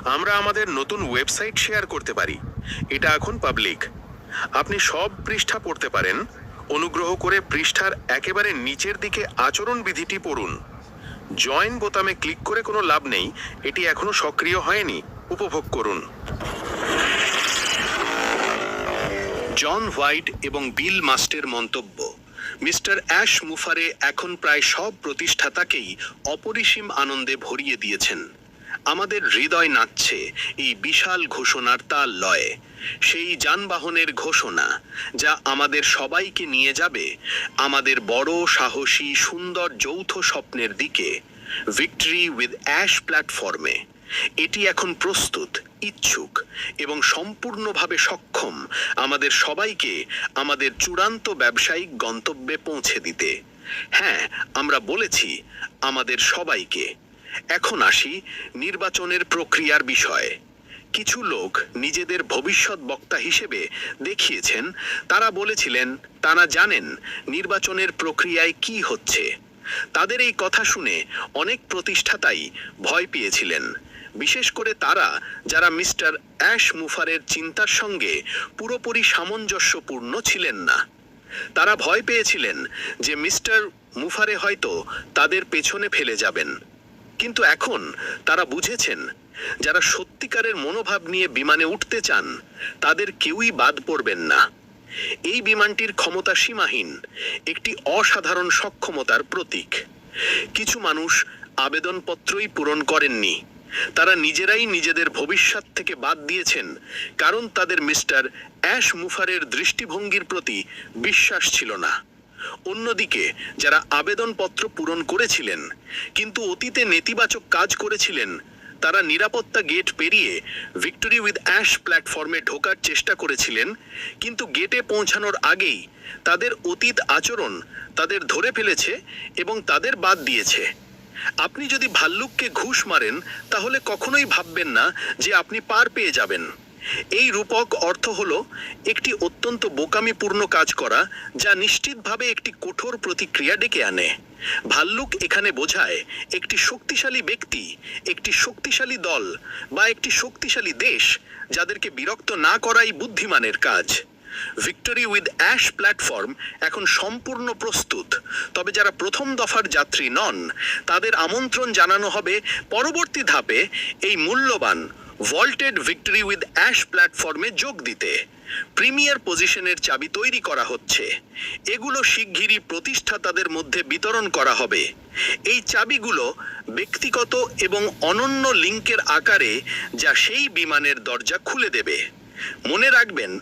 আমরা আমাদের নতুন ওয়েবসাইট শেয়ার করতে পারি। এটা এখন পাবলিক। আপনি সব পৃষ্ঠা পড়তে পারেন। অনুগ্রহ করে পৃষ্ঠার একেবারে নিচের দিকে আচরণবিধিটি পড়ুন। জয়েন বোতামে ক্লিক করে কোনো লাভ নেই, এটি এখনো সক্রিয় হয়নি। উপভোগ করুন। জন হোয়াইট এবং বিল মাস্টের মন্তব্য। মিস্টার অ্যাশ মুফারে এখন প্রায় সব প্রতিষ্ঠাতাকেই অপরিসীম আনন্দে ভরিয়ে দিয়েছেন। আমাদের হৃদয় নাচছে এই বিশাল ঘোষণার তাল লয়ে। সেই যানবাহনের ঘোষণা যা আমাদের সবাইকে নিয়ে যাবে আমাদের বড় সাহসী সুন্দর যৌথ স্বপ্নের দিকে, ভিক্টরি উইথ অ্যাশ প্ল্যাটফর্মে। এটি এখন প্রস্তুত, ইচ্ছুক এবং সম্পূর্ণভাবে সক্ষম আমাদের সবাইকে আমাদের চূড়ান্ত ব্যবসায়িক গন্তব্যে পৌঁছে দিতে। হ্যাঁ, আমরা বলেছি আমাদের সবাইকে। এখন আসি নির্বাচনের প্রক্রিয়ার বিষয়ে। কিছু লোক নিজেদের ভবিষ্যৎ বক্তা হিসেবে দেখিয়েছেন। তারা বলেছিলেন তারা জানেন নির্বাচনের প্রক্রিয়ায় কি হচ্ছে। তাদের এই কথা শুনে অনেক প্রতিষ্ঠাতাই ভয় পেয়েছিলেন, বিশেষ করে তারা যারা মিস্টার অ্যাশ মুফারের চিন্তার সঙ্গে পুরোপুরি সামঞ্জস্যপূর্ণ ছিলেন না। তারা ভয় পেয়েছিলেন যে মিস্টার মুফারে হয়তো তাদের পেছনে ফেলে যাবেন। কিন্তু এখন তারা বুঝেছেন যারা সত্যিকারের মনোভাব নিয়ে বিমানে উঠতে চান তাদের কেউই বাদ পড়বেন না। এই বিমানটির ক্ষমতা সীমাহীন, একটি অসাধারণ সক্ষমতার প্রতীক। কিছু মানুষ আবেদনপত্রই পূরণ করেননি। তারা নিজেরাই নিজেদের ভবিষ্যৎ থেকে বাদ দিয়েছেন কারণ তাদের মিস্টার অ্যাশ মুফারের দৃষ্টিভঙ্গির প্রতি বিশ্বাস ছিল না। অন্যদিকে যারা আবেদনপত্র পূরণ করেছিলেন কিন্তু অতীতে নেতিবাচক কাজ করেছিলেন, তারা নিরাপত্তা গেট পেরিয়ে ভিক্টরি উইথ অ্যাশ প্ল্যাটফর্মে ঢোকার চেষ্টা করেছিলেন, কিন্তু গেটে পৌঁছানোর আগেই তাদের অতীত আচরণ তাদের ধরে ফেলেছে এবং তাদের বাদ দিয়েছে। আপনি যদি ভাল্লুককে ঘুষ মারেন তাহলে কখনোই ভাববেন না যে আপনি পার পেয়ে যাবেন। এই রূপক অর্থ হলো একটি অত্যন্ত বোকামিপূর্ণ কাজ করা যা নিশ্চিতভাবে একটি কঠোর প্রতিক্রিয়া ডেকে আনে। ভাল্লুক এখানে বোঝায় একটি শক্তিশালী ব্যক্তি, একটি শক্তিশালী দল বা একটি শক্তিশালী দেশ যাদেরকে বিরক্ত না করাই বুদ্ধিমানের কাজ। ভিক্টরি উইথ অ্যাশ প্ল্যাটফর্ম এখন সম্পূর্ণ প্রস্তুত, তবে যারা প্রথম দফার যাত্রী নন তাদের আমন্ত্রণ জানানো হবে পরবর্তী ধাপে এই মূল্যবান ভল্টেড ভিক্টরি উইথ অ্যাশ প্ল্যাটফর্মে যোগ দিতে। প্রিমিয়ার পজিশনের চাবি তৈরি করা হচ্ছে। এগুলো শিগগিরই প্রতিষ্ঠাতাদের মধ্যে বিতরণ করা হবে। এই চাবিগুলো ব্যক্তিগত এবং অনন্য লিঙ্কের আকারে যা সেই বিমানের দরজা খুলে দেবে। মনে রাখবেন,